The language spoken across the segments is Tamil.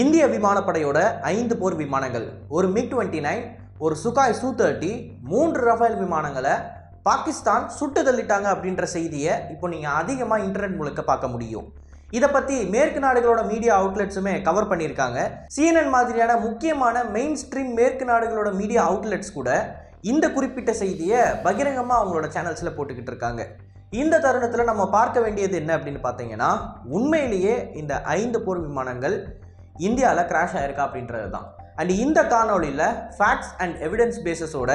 இந்திய விமானப்படையோட 5 போர் விமானங்கள், ஒரு MiG-29, ஒரு சுகாய் Su-30, 3 ரஃபேல் விமானங்களை பாகிஸ்தான் சுட்டு தள்ளிட்டாங்க அப்படின்ற செய்தியை இப்போ நீங்கள் அதிகமாக இன்டர்நெட் முழுக்க பார்க்க முடியும். இதை பற்றி மேற்கு நாடுகளோட மீடியா அவுட்லெட்ஸுமே கவர் பண்ணியிருக்காங்க. CNN மாதிரியான முக்கியமான மெயின் ஸ்ட்ரீம் மேற்கு நாடுகளோட மீடியா அவுட்லெட்ஸ் கூட இந்த குறிப்பிட்ட செய்தியை பகிரங்கமாக அவங்களோட சேனல்ஸில் போட்டுக்கிட்டு இருக்காங்க. இந்த தருணத்தில் நம்ம பார்க்க வேண்டியது என்ன அப்படின்னு பார்த்தீங்கன்னா, உண்மையிலேயே இந்த 5 போர் விமானங்கள் இந்தியாவில் கிராஷ் ஆயிருக்கா அப்படின்றது தான். அண்ட் இந்த காணொலியில் ஃபேக்ட்ஸ் அண்ட் எவிடன்ஸ் பேஸஸோட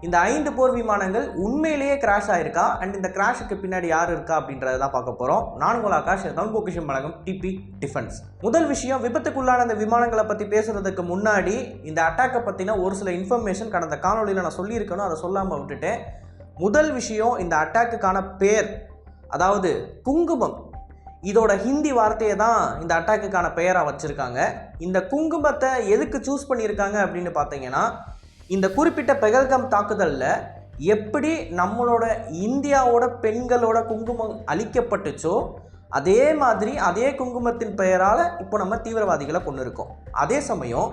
இந்த 5 போர் விமானங்கள் உண்மையிலேயே கிராஷ் ஆயிருக்கா அண்ட் இந்த கிராஷுக்கு பின்னாடி யார் இருக்கா அப்படின்றத தான் பார்க்க போகிறோம். நான் உங்கள் ஆகாஷ், தமிழ் பொக்கிஷம் வழங்கும் டிபி டிஃபென்ஸ். முதல் விஷயம், விபத்துக்குள்ளான இந்த விமானங்களை பற்றி பேசுறதுக்கு முன்னாடி இந்த அட்டாக்கை பற்றின ஒரு சில இன்ஃபர்மேஷன் கடந்த காணொலியில் நான் சொல்லியிருக்கணும், அதை சொல்லாமல் விட்டுட்டேன். முதல் விஷயம், இந்த அட்டாக்குக்கான பேர், அதாவது குங்குமம், இதோட ஹிந்தி வார்த்தையை தான் இந்த அட்டாக்குக்கான பெயராக வச்சுருக்காங்க. இந்த குங்குமத்தை எதுக்கு சூஸ் பண்ணியிருக்காங்க அப்படின்னு பார்த்தீங்கன்னா, இந்த குறிப்பிட்ட பெகல்காம் தாக்குதலில் எப்படி நம்மளோட இந்தியாவோட பெண்களோட குங்குமம் அழிக்கப்பட்டுச்சோ அதே மாதிரி அதே குங்குமத்தின் பெயரால் இப்போ நம்ம தீவிரவாதிகளை கொண்டு இருக்கோம். அதே சமயம்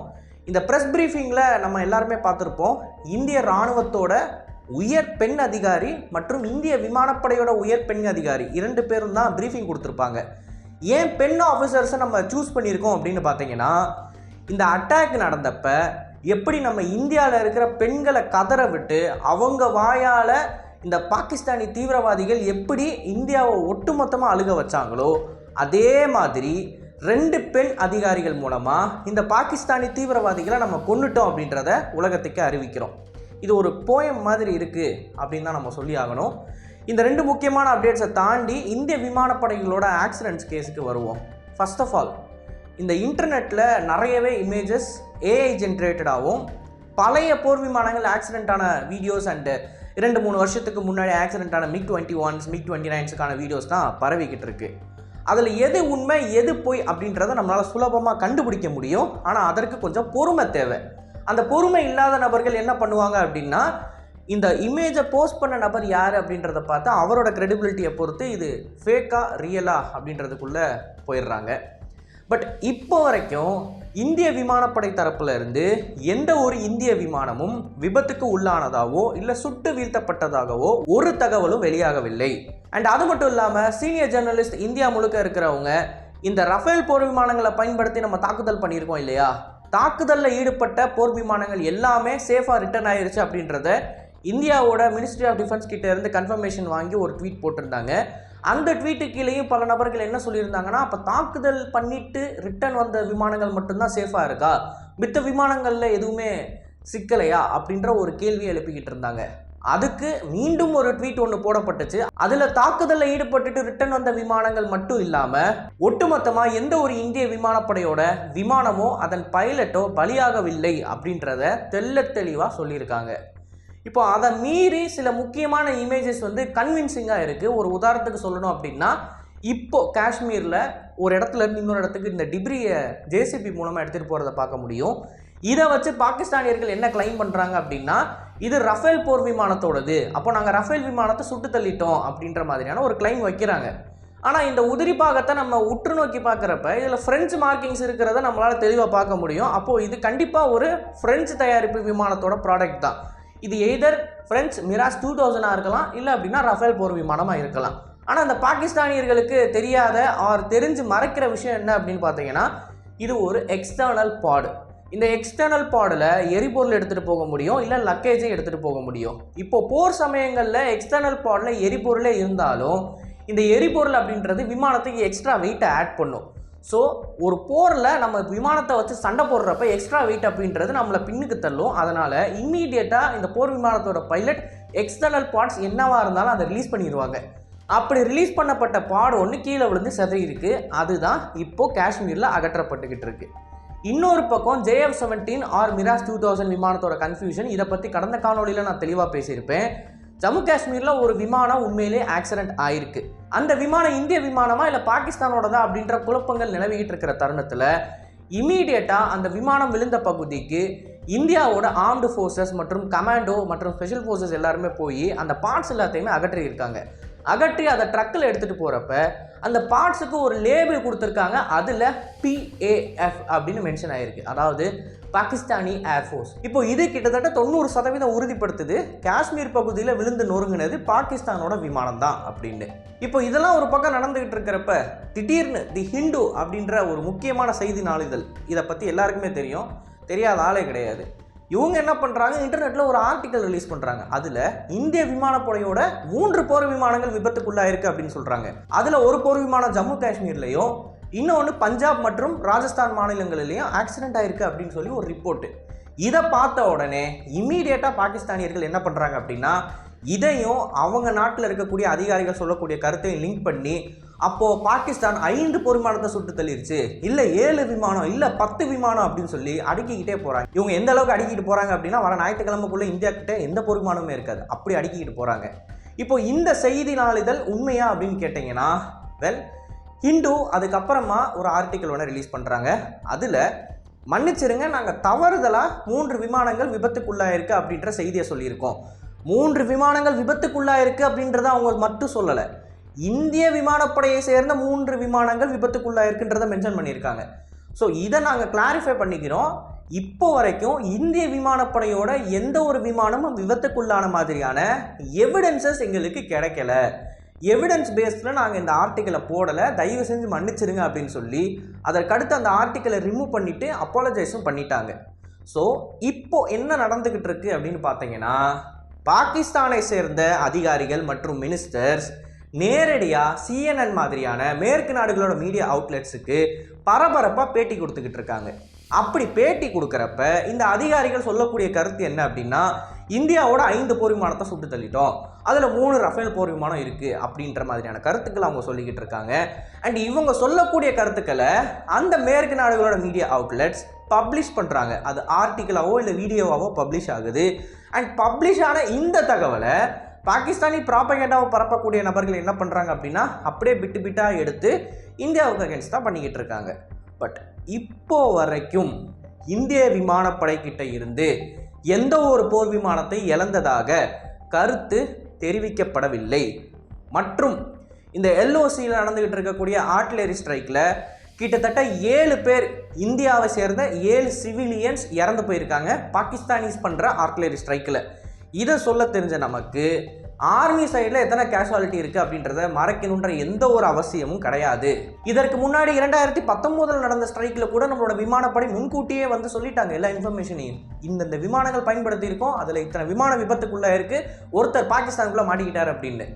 இந்த ப்ரெஸ் ப்ரீஃபிங்கில் நம்ம எல்லாருமே பார்த்துருப்போம், இந்திய இராணுவத்தோட உயர் பெண் அதிகாரி மற்றும் இந்திய விமானப்படையோட உயர் பெண் அதிகாரி 2 பேரும் தான் ப்ரீஃபிங் கொடுத்துருப்பாங்க. ஏன் பெண் ஆஃபீஸர்ஸை நம்ம சூஸ் பண்ணியிருக்கோம் அப்படின்னு பார்த்தீங்கன்னா, இந்த அட்டாக் நடந்தப்ப எப்படி நம்ம இந்தியாவில் இருக்கிற பெண்களை கதற விட்டு அவங்க வாயால் இந்த பாகிஸ்தானி தீவிரவாதிகள் எப்படி இந்தியாவை ஒட்டுமொத்தமாக அழுக வச்சாங்களோ அதே மாதிரி 2 பெண் அதிகாரிகள் மூலமாக இந்த பாகிஸ்தானி தீவிரவாதிகளை நம்ம கொன்னுட்டோம் அப்படின்றத உலகத்துக்கு அறிவிக்கிறோம். இது ஒரு போயம் மாதிரி இருக்குது அப்படின்னு தான் நம்ம சொல்லி ஆகணும். இந்த 2 முக்கியமான அப்டேட்ஸை தாண்டி இந்திய விமானப்படைகளோட ஆக்சிடென்ட்ஸ் கேஸுக்கு வருவோம். ஃபர்ஸ்ட் ஆஃப் ஆல், இந்த இன்டர்நெட்டில் நிறையவே இமேஜஸ் AI ஜென்ரேட்டடாகவும் பழைய போர் விமானங்கள் ஆக்சிடென்ட்டான வீடியோஸ் அண்டு 2-3 வருஷத்துக்கு முன்னாடி ஆக்சிடென்ட்டான MiG-21s MiG-29ஸுக்கான வீடியோஸ் தான் பரவிக்கிட்டு இருக்கு. அதில் எது உண்மை எது போய் அப்படின்றத நம்மளால் சுலபமாக கண்டுபிடிக்க முடியும். ஆனால் அதற்கு கொஞ்சம் பொறுமை தேவை. அந்த பொறுமை இல்லாத நபர்கள் என்ன பண்ணுவாங்க அப்படின்னா, இந்த இமேஜை போஸ்ட் பண்ண நபர் யார் அப்படின்றத பார்த்து அவரோட கிரெடிபிலிட்டியை பொறுத்து இது ஃபேக்கா ரியலா அப்படின்றதுக்குள்ளே போயிடுறாங்க. பட் இப்போ வரைக்கும் இந்திய விமானப்படை தரப்புல இருந்து எந்த ஒரு இந்திய விமானமும் விபத்துக்கு உள்ளானதாவோ இல்லை சுட்டு வீழ்த்தப்பட்டதாகவோ ஒரு தகவலும் வெளியாகவில்லை. அண்ட் அது மட்டும் இல்லாமல் சீனியர் ஜேர்னலிஸ்ட் இந்தியா முழுக்க இருக்கிறவங்க இந்த ரஃபேல் போர் விமானங்களை பயன்படுத்தி நம்ம தாக்குதல் பண்ணியிருக்கோம் இல்லையா, தாக்குதலில் ஈடுபட்ட போர் விமானங்கள் எல்லாமே சேஃபாக ரிட்டர்ன் ஆயிருச்சு அப்படின்றத இந்தியாவோட மினிஸ்ட்ரி ஆஃப் டிஃபென்ஸ் கிட்ட இருந்து கன்ஃபர்மேஷன் வாங்கி ஒரு ட்வீட் போட்டிருந்தாங்க. அந்த ட்வீட்டு கீழேயும் பல நபர்கள் என்ன சொல்லியிருந்தாங்கன்னா, அப்போ தாக்குதல் பண்ணிட்டு ரிட்டர்ன் வந்த விமானங்கள் மட்டும்தான் சேஃபாக இருக்கா, மித்த விமானங்களில் எதுவுமே சிக்கலையா அப்படின்ற ஒரு கேள்வியை எழுப்பிக்கிட்டு இருந்தாங்க. அதுக்கு மீண்டும் ஒரு ட்வீட் ஒன்று போடப்பட்டுச்சு. அதில் தாக்குதலில் ஈடுபட்டுட்டு ரிட்டர்ன் வந்த விமானங்கள் மட்டும் இல்லாமல் ஒட்டுமொத்தமாக எந்த ஒரு இந்திய விமானப்படையோட விமானமோ அதன் பைலட்டோ பலியாகவில்லை அப்படின்றத தெளிவாக சொல்லியிருக்காங்க. இப்போ அதை மீறி சில முக்கியமான இமேஜஸ் வந்து கன்வின்சிங்காக இருக்குது. ஒரு உதாரணத்துக்கு சொல்லணும் அப்படின்னா, இப்போ காஷ்மீரில் ஒரு இடத்துல இருந்து இன்னொரு இடத்துக்கு இந்த டிப்ரியை JCB மூலமாக எடுத்துகிட்டு போகிறத பார்க்க முடியும். இதை வச்சு பாகிஸ்தானியர்கள் என்ன கிளைம் பண்ணுறாங்க அப்படின்னா, இது ரஃபேல் போர் விமானத்தோடது, அப்போ நாங்கள் ரஃபேல் விமானத்தை சுட்டு தள்ளிட்டோம் அப்படின்ற மாதிரியான ஒரு கிளைம் வைக்கிறாங்க. ஆனால் இந்த உதிரி பாகத்தை நம்ம உற்று நோக்கி பார்க்குறப்ப இதில் ஃப்ரெஞ்சு மார்க்கிங்ஸ் இருக்கிறத நம்மளால் தெளிவாக பார்க்க முடியும். அப்போது இது கண்டிப்பாக ஒரு ஃப்ரெஞ்சு தயாரிப்பு விமானத்தோட ப்ராடக்ட் தான். இது எய்தர் ஃப்ரெஞ்ச் மிராஜ் 2000 இருக்கலாம், இல்லை அப்படின்னா ரஃபேல் போர் விமானமாக இருக்கலாம். ஆனால் அந்த பாகிஸ்தானியர்களுக்கு தெரியாத ஆர் தெரிஞ்சு மறைக்கிற விஷயம் என்ன அப்படின்னு பார்த்தீங்கன்னா, இது ஒரு எக்ஸ்டர்னல் பாடு. இந்த எக்ஸ்டர்னல் பாடில் எரிபொருள் எடுத்துகிட்டு போக முடியும், இல்லை லக்கேஜை எடுத்துகிட்டு போக முடியும். இப்போது போர் சமயங்களில் எக்ஸ்டர்னல் பாடில் எரிபொருளே இருந்தாலும் இந்த எரிபொருள் அப்படின்றது விமானத்துக்கு எக்ஸ்ட்ரா வெயிட்டை ஆட் பண்ணும். ஸோ ஒரு போரில் நம்ம விமானத்தை வச்சு சண்டை போடுறப்ப எக்ஸ்ட்ரா வெயிட் அப்படின்றது நம்மளை பின்னுக்கு தள்ளும். அதனால் இம்மீடியட்டாக இந்த போர் விமானத்தோட பைலட் எக்ஸ்டர்னல் பார்ட்ஸ் என்னவாக இருந்தாலும் அதை ரிலீஸ் பண்ணிடுவாங்க. அப்படி ரிலீஸ் பண்ணப்பட்ட பாடு ஒன்று கீழே விழுந்து செதறியிருக்கு. அதுதான் இப்போது காஷ்மீரில் அகற்றப்பட்டுக்கிட்டு இருக்கு. இன்னொரு பக்கம் JF-17 ஆர் மிராஜ் 2000 விமானத்தோட கன்ஃபியூஷன், இதை பற்றி கடந்த காணொலியில் நான் தெளிவாக பேசியிருப்பேன். ஜம்மு காஷ்மீரில் ஒரு விமானம் உண்மையிலே ஆக்சிடென்ட் ஆயிருக்கு. அந்த விமானம் இந்திய விமானமா இல்லை பாகிஸ்தானோடதா அப்படின்ற குழப்பங்கள் நிலவிக்கிட்டு இருக்கிற தருணத்தில் இமீடியட்டாக அந்த விமானம் விழுந்த பகுதிக்கு இந்தியாவோட ஆர்ம்டு ஃபோர்ஸஸ் மற்றும் கமாண்டோ மற்றும் ஸ்பெஷல் ஃபோர்ஸஸ் எல்லாருமே போய் அந்த பார்ட்ஸ் எல்லாத்தையுமே அகற்றியிருக்காங்க. அகற்றி அதை ட்ரக்கில் எடுத்துகிட்டு போகிறப்ப அந்த பார்ட்ஸுக்கு ஒரு லேபிள் கொடுத்துருக்காங்க. அதில் PAF அப்படின்னு மென்ஷன் ஆகிருக்கு, அதாவது பாகிஸ்தானி ஏர்ஃபோர்ஸ். இப்போ இது கிட்டத்தட்ட 90% உறுதிப்படுத்துது காஷ்மீர் பகுதியில் விழுந்து நொறுங்கினது பாகிஸ்தானோட விமானம் தான் அப்படின்னு. இப்போ இதெல்லாம் ஒரு பக்கம் நடந்துகிட்டு இருக்கிறப்ப திடீர்னு தி ஹிந்து அப்படின்ற ஒரு முக்கியமான செய்தி நாளிதழ், இதை பற்றி எல்லாருக்குமே தெரியும், தெரியாத ஆளே கிடையாது. இவங்க என்ன பண்ணுறாங்க, இன்டர்நெட்டில் ஒரு ஆர்டிக்கல் ரிலீஸ் பண்ணுறாங்க. அதில் இந்திய விமானப்படையோட 3 போர் விமானங்கள் விபத்துக்குள்ளாயிருக்கு அப்படின்னு சொல்கிறாங்க. அதில் ஒரு போர் விமானம் ஜம்மு காஷ்மீர்லையும், இன்னொன்று பஞ்சாப் மற்றும் ராஜஸ்தான் மாநிலங்களிலையும் ஆக்சிடென்ட் ஆயிருக்கு அப்படின்னு சொல்லி ஒரு ரிப்போர்ட்டு. இதை பார்த்த உடனே இம்மீடியட்டாக பாகிஸ்தானியர்கள் என்ன பண்ணுறாங்க அப்படின்னா, இதையும் அவங்க நாட்டில் இருக்கக்கூடிய அதிகாரிகள் சொல்லக்கூடிய கருத்தையும் லிங்க் பண்ணி, அப்போது பாகிஸ்தான் 5 போர் விமானத்தை சுட்டு தள்ளிருச்சு, இல்லை 7 விமானம், இல்லை 10 விமானம் அப்படின்னு சொல்லி அடுக்கிக்கிட்டே போகிறாங்க. இவங்க எந்த அளவுக்கு அடுக்கிட்டு போகிறாங்க அப்படின்னா, வர ஞாயிற்றுக்கிழமைக்குள்ளே இந்தியா கிட்ட எந்த போர் விமானமே இருக்காது, அப்படி அடுக்கிக்கிட்டு போகிறாங்க. இப்போ இந்த செய்தி நாளிதழ் உண்மையா அப்படின்னு கேட்டிங்கன்னா, ஹிந்து அதுக்கப்புறமா ஒரு ஆர்டிக்கல் ஒன்று ரிலீஸ் பண்ணுறாங்க. அதில் மன்னிச்சிருங்க, நாங்கள் தவறுதலாக 3 விமானங்கள் விபத்துக்குள்ளாயிருக்கு அப்படின்ற செய்தியை சொல்லியிருக்கோம். 3 விமானங்கள் விபத்துக்குள்ளாயிருக்கு அப்படின்றத அவங்க மட்டும் சொல்லலை, இந்திய விமானப்படையை சேர்ந்த 3 விமானங்கள் விபத்துக்குள்ளாயிருக்குன்றதை மென்ஷன் பண்ணியிருக்காங்க. ஸோ இதை நாங்கள் கிளாரிஃபை பண்ணிக்கிறோம். இப்போ வரைக்கும் இந்திய விமானப்படையோட எந்த ஒரு விமானமும் விபத்துக்குள்ளான மாதிரியான எவிடன்சஸ் எங்களுக்கு கிடைக்கல. எவிடன்ஸ் பேஸ்டில் நாங்கள் இந்த ஆர்டிக்கலை போடலை, தயவு செஞ்சு மன்னிச்சிருங்க அப்படின்னு சொல்லி அதற்கடுத்து அந்த ஆர்டிக்கலை ரிமூவ் பண்ணிவிட்டு அப்பாலஜைஸும் பண்ணிட்டாங்க. ஸோ இப்போ என்ன நடந்துக்கிட்டு இருக்கு அப்படின்னு பார்த்தீங்கன்னா, பாகிஸ்தானை சேர்ந்த அதிகாரிகள் மற்றும் மினிஸ்டர்ஸ் நேரடியாக CNN மாதிரியான மேற்கு நாடுகளோட மீடியா அவுட்லெட்ஸுக்கு பரபரப்பாக பேட்டி கொடுத்துக்கிட்டு இருக்காங்க. அப்படி பேட்டி கொடுக்குறப்ப இந்த அதிகாரிகள் சொல்லக்கூடிய கருத்து என்ன அப்படின்னா, இந்தியாவோட 5 போர் விமானத்தை சுட்டு தள்ளிட்டோம், அதில் 3 ரஃபேல் போர் விமானம் இருக்குது அப்படின்ற மாதிரியான கருத்துக்களை அவங்க சொல்லிக்கிட்டு இருக்காங்க. அண்ட் இவங்க சொல்லக்கூடிய கருத்துக்களை அந்த மேற்கு நாடுகளோட மீடியா அவுட்லெட்ஸ் பப்ளிஷ் பண்ணுறாங்க. அது ஆர்டிக்கலாவோ இல்லை வீடியோவாவோ பப்ளிஷ் ஆகுது. அண்ட் பப்ளிஷ் ஆன இந்த தகவலை பாகிஸ்தானி ப்ராபகேண்டாவை பரப்பக்கூடிய நபர்கள் என்ன பண்ணுறாங்க அப்படின்னா, அப்படியே பிட்டு பிட்டாக எடுத்து இந்தியாவுக்கு அகேன்ஸ்டாக பண்ணிக்கிட்டு இருக்காங்க. பட் இப்போ வரைக்கும் இந்திய விமானப்படை கிட்ட இருந்து எந்த ஒரு போர் விமானத்தை இழந்ததாக கருத்து தெரிவிக்கப்படவில்லை. மற்றும் இந்த LOCயில் நடந்துகிட்டு இருக்கக்கூடிய ஆர்ட்டிலரி ஸ்ட்ரைக்கில் கிட்டத்தட்ட 7 பேர் இந்தியாவை சேர்ந்த 7 சிவிலியன்ஸ் இறந்து போயிருக்காங்க பாகிஸ்தானிஸ் பண்ணுற ஆர்ட்டிலரி ஸ்ட்ரைக்கில். இதை சொல்ல தெரிஞ்ச நமக்கு ஆர்மி சைடில் எத்தனை கேஷுவாலிட்டி இருக்குது அப்படின்றத மறைக்கணுன்ற எந்த ஒரு அவசியமும் கிடையாது. இதற்கு முன்னாடி 2019 நடந்த ஸ்ட்ரைக்கில் கூட நம்மளோட விமானப்படை முன்கூட்டியே வந்து சொல்லிட்டாங்க எல்லா இன்ஃபர்மேஷனையும், இந்த விமானங்கள் பயன்படுத்தி இருக்கோம், அதில் இத்தனை விமான விபத்துக்குள்ளே இருக்குது, ஒருத்தர் பாகிஸ்தானுக்குள்ளே மாட்டிக்கிட்டார் அப்படின்னு.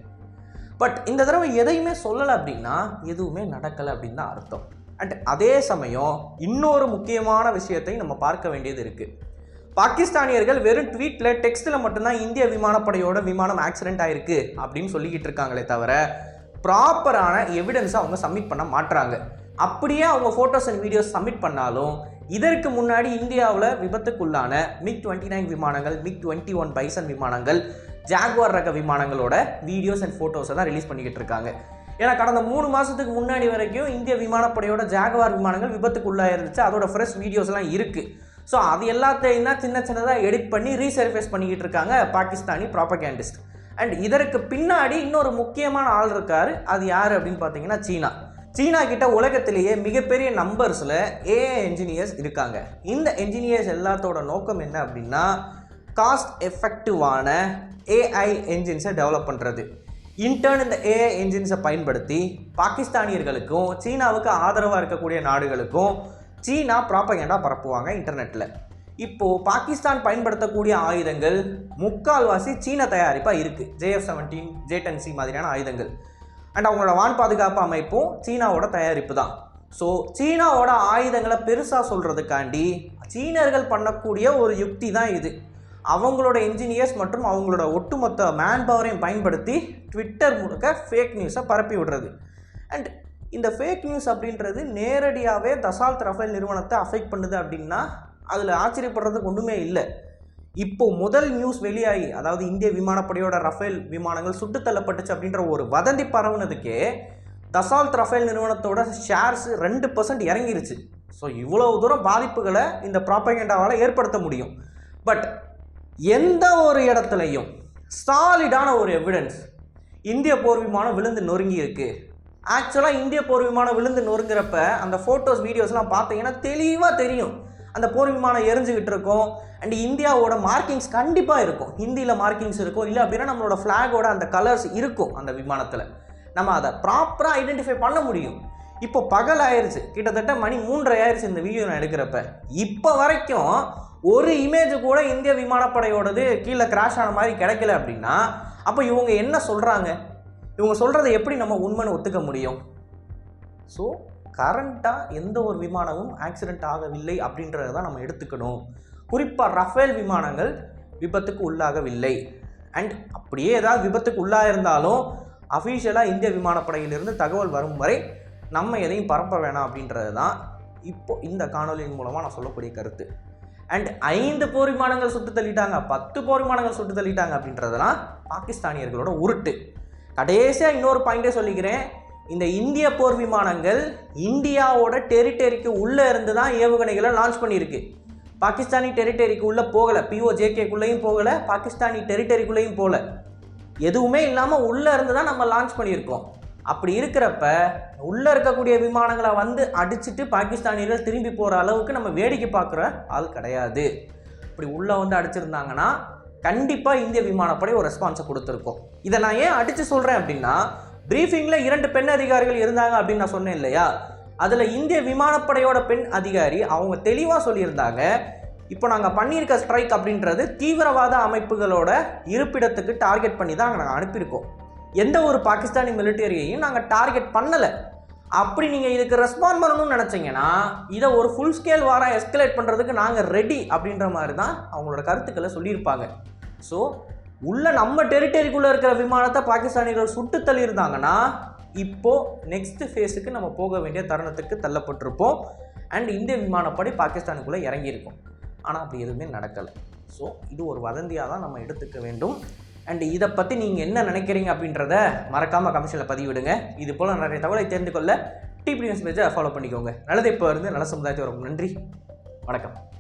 பட் இந்த தடவை எதையுமே சொல்லலை அப்படின்னா எதுவுமே நடக்கலை அப்படின்னு தான் அர்த்தம். அண்ட் அதே சமயம் இன்னொரு முக்கியமான விஷயத்தை நம்ம பார்க்க வேண்டியது இருக்குது. பாகிஸ்தானியர்கள் வெறும் ட்வீட்டில் டெக்ஸ்ட்டில் மட்டும்தான் இந்திய விமானப்படையோட விமானம் ஆக்சிடென்ட் ஆயிருக்கு அப்படின்னு சொல்லிக்கிட்டு இருக்காங்களே தவிர ப்ராப்பரான எவிடன்ஸை அவங்க சப்மிட் பண்ண மாட்டுறாங்க. அப்படியே அவங்க ஃபோட்டோஸ் அண்ட் வீடியோஸ் சப்மிட் பண்ணாலும் இதற்கு முன்னாடி இந்தியாவில் விபத்துக்குள்ளான MiG-29 விமானங்கள், MiG-21 பைசன் விமானங்கள், ஜாகுவார் ரக விமானங்களோட வீடியோஸ் அண்ட் ஃபோட்டோஸை தான் ரிலீஸ் பண்ணிக்கிட்டு இருக்காங்க. ஏன்னா கடந்த 3 மாதத்துக்கு முன்னாடி வரைக்கும் இந்திய விமானப்படையோட ஜாகுவார் விமானங்கள் விபத்துக்குள்ளாயிருந்துச்சு, அதோட ஃப்ரெஷ் வீடியோஸ்லாம் இருக்குது. ஸோ அது எல்லாத்தையும் தான் சின்னதாக எடிட் பண்ணி ரீசர்ஃபேஸ் பண்ணிக்கிட்டு இருக்காங்க பாகிஸ்தானி ப்ராபகேண்டிஸ்ட். அண்ட் இதற்கு பின்னாடி இன்னொரு முக்கியமான ஆள் இருக்கார். அது யார் அப்படின்னு பார்த்தீங்கன்னா சீனா கிட்ட உலகத்திலேயே மிகப்பெரிய நம்பர்ஸில் AI என்ஜினியர்ஸ் இருக்காங்க. இந்த என்ஜினியர்ஸ் எல்லாத்தோட நோக்கம் என்ன அப்படின்னா, காஸ்ட் எஃபெக்டிவான AI என்ஜின்ஸை டெவலப் பண்ணுறது. இன்டர்ன் இந்த AI என்ஜின்ஸை பயன்படுத்தி பாகிஸ்தானியர்களுக்கும் சீனாவுக்கு ஆதரவாக இருக்கக்கூடிய நாடுகளுக்கும் சீனா ப்ராபகேண்டா பரப்புவாங்க இன்டர்நெட்டில். இப்போது பாகிஸ்தான் பயன்படுத்தக்கூடிய ஆயுதங்கள் முக்கால்வாசி சீன தயாரிப்பாக இருக்குது. JF-17, J-10C மாதிரியான ஆயுதங்கள். அண்ட் அவங்களோட வான் பாதுகாப்பு அமைப்பும் சீனாவோட தயாரிப்பு தான். ஸோ சீனாவோட ஆயுதங்களை பெருசாக சொல்கிறதுக்காண்டி சீனர்கள் பண்ணக்கூடிய ஒரு யுக்தி தான் இது. அவங்களோட என்ஜினியர்ஸ் மற்றும் அவங்களோட ஒட்டுமொத்த மேன் பவரையும் பயன்படுத்தி ட்விட்டர் முழுக்க ஃபேக் நியூஸை பரப்பி விடுறது. அண்ட் இந்த ஃபேக் நியூஸ் அப்படின்றது நேரடியாகவே தசால்த் ரஃபேல் நிறுவனத்தை அஃபெக்ட் பண்ணுது அப்படின்னா அதில் ஆச்சரியப்படுறதுக்கு ஒன்றுமே இல்லை. இப்போது முதல் நியூஸ் வெளியாகி, அதாவது இந்திய விமானப்படையோட ரஃபேல் விமானங்கள் சுட்டு தள்ளப்பட்டுச்சு அப்படின்ற ஒரு வதந்தி பரவுனதுக்கே தசால்த் ரஃபேல் நிறுவனத்தோட ஷேர்ஸ் 2% இறங்கிருச்சு. ஸோ இவ்வளோ தூரம் பாதிப்புகளை இந்த ப்ராபகேண்டாவால் ஏற்படுத்த முடியும். பட் எந்த ஒரு இடத்துலையும் சாலிடான ஒரு எவிடன்ஸ் இந்திய போர் விமானம் விழுந்து நொறுங்கி இருக்கு. ஆக்சுவலாக இந்திய போர் விமானம் விழுந்து நொறுங்குறப்ப அந்த ஃபோட்டோஸ் வீடியோஸ்லாம் பார்த்தீங்கன்னா தெளிவாக தெரியும். அந்த போர் விமானம் எரிஞ்சுக்கிட்டு இருக்கும். அண்ட் இந்தியாவோட மார்க்கிங்ஸ் கண்டிப்பாக இருக்கும். ஹிந்தியில் மார்க்கிங்ஸ் இருக்கும், இல்லை அப்படின்னா நம்மளோட ஃப்ளாகோட அந்த கலர்ஸ் இருக்கும் அந்த விமானத்தில். நம்ம அதை ப்ராப்பராக ஐடென்டிஃபை பண்ண முடியும். இப்போ பகல் ஆயிடுச்சு, கிட்டத்தட்ட மணி 3:30 ஆயிடுச்சு இந்த வீடியோ நான் எடுக்கிறப்ப. இப்போ வரைக்கும் ஒரு இமேஜ் கூட இந்திய விமானப்படையோடது கீழே கிராஷ் ஆன மாதிரி கிடைக்கல அப்படின்னா அப்போ இவங்க என்ன சொல்கிறாங்க? இவங்க சொல்கிறத எப்படி நம்ம உண்மைன்னு ஒத்துக்க முடியும்? ஸோ கரண்ட்டாக எந்த ஒரு விமானமும் ஆக்சிடெண்ட் ஆகவில்லை அப்படின்றத தான் நம்ம எடுத்துக்கணும். குறிப்பாக ரஃபேல் விமானங்கள் விபத்துக்கு உள்ளாகவில்லை. அண்ட் அப்படியே ஏதாவது விபத்துக்கு உள்ளாயிருந்தாலும் அஃபீஷியலாக இந்திய விமானப்படையிலிருந்து தகவல் வரும் வரை நம்ம எதையும் பரப்ப வேணாம் அப்படின்றது தான் இப்போது இந்த காணொலியின் மூலமாக நான் சொல்லக்கூடிய கருத்து. அண்ட் 5 போர் விமானங்கள் சுட்டு தள்ளிட்டாங்க, 10 போர் விமானங்கள் சுட்டு தள்ளிட்டாங்க அப்படின்றதெல்லாம் பாகிஸ்தானியர்களோட உருட்டு. கடைசியாக இன்னொரு பாயிண்டே சொல்லிக்கிறேன். இந்த இந்திய போர் விமானங்கள் இந்தியாவோட டெரிட்டரிக்கு உள்ளே இருந்து தான் ஏவுகணைகளை லான்ச் பண்ணியிருக்கு. பாகிஸ்தானி டெரிட்டரிக்கு உள்ளே போகலை, POJKக்குள்ளேயும் போகலை, பாகிஸ்தானி டெரிட்டரிக்குள்ளேயும் போகல. எதுவுமே இல்லாமல் உள்ளே இருந்து தான் நம்ம லான்ச் பண்ணியிருக்கோம். அப்படி இருக்கிறப்ப உள்ளே இருக்கக்கூடிய விமானங்களை வந்து அடிச்சுட்டு பாகிஸ்தானியர்கள் திரும்பி போகிற அளவுக்கு நம்ம வேடிக்கை பார்க்குற ஆள் கிடையாது. இப்படி உள்ளே வந்து அடிச்சிருந்தாங்கன்னா கண்டிப்பாக இந்திய விமானப்படை ஒரு ரெஸ்பான்ஸை கொடுத்துருக்கோம். இதை நான் ஏன் அடித்து சொல்கிறேன் அப்படின்னா, பிரீஃபிங்கில் 2 பெண் அதிகாரிகள் இருந்தாங்க அப்படின்னு நான் சொன்னேன் இல்லையா? அதில் இந்திய விமானப்படையோட பெண் அதிகாரி அவங்க தெளிவாக சொல்லியிருந்தாங்க, இப்போ நாங்கள் பண்ணியிருக்க ஸ்ட்ரைக் அப்படின்றது தீவிரவாத அமைப்புகளோட இருப்பிடத்துக்கு டார்கெட் பண்ணி தான் நாங்கள் அனுப்பியிருக்கோம். எந்த ஒரு பாகிஸ்தானி மிலிட்டரியையும் நாங்கள் டார்கெட் பண்ணலை. அப்படி நீங்கள் இதுக்கு ரெஸ்பாண்ட் பண்ணணும்னு நினச்சிங்கன்னா இதை ஒரு ஃபுல் ஸ்கேல் வாரம் எஸ்கலேட் பண்ணுறதுக்கு நாங்கள் ரெடி அப்படின்ற மாதிரி தான் அவங்களோட கருத்துக்களை சொல்லியிருப்பாங்க. ஸோ உள்ள நம்ம டெரிட்டரிக்குள்ளே இருக்கிற விமானத்தை பாகிஸ்தானிகள் சுட்டு தள்ளியிருந்தாங்கன்னா இப்போது நெக்ஸ்ட் ஃபேஸுக்கு நம்ம போக வேண்டிய தருணத்துக்கு தள்ளப்பட்டிருப்போம். அண்ட் இந்திய விமானப்படை பாகிஸ்தானுக்குள்ளே இறங்கியிருக்கும். ஆனால் அப்படி எதுவுமே நடக்கலை. ஸோ இது ஒரு வதந்தியாக தான் நம்ம எடுத்துக்க வேண்டும். அண்ட் இதை பற்றி நீங்கள் என்ன நினைக்கிறீங்க அப்படின்றத மறக்காமல் கமெண்ட்ஸில் பதிவிடுங்க. இது போல் நிறைய தகவலை தெரிந்து கொள்ள டிபி நியூஸ் பேஜை ஃபாலோ பண்ணிக்கோங்க. நல்லதை இப்போ இருந்து நல்ல சமுதாயத்தை வரும். நன்றி, வணக்கம்.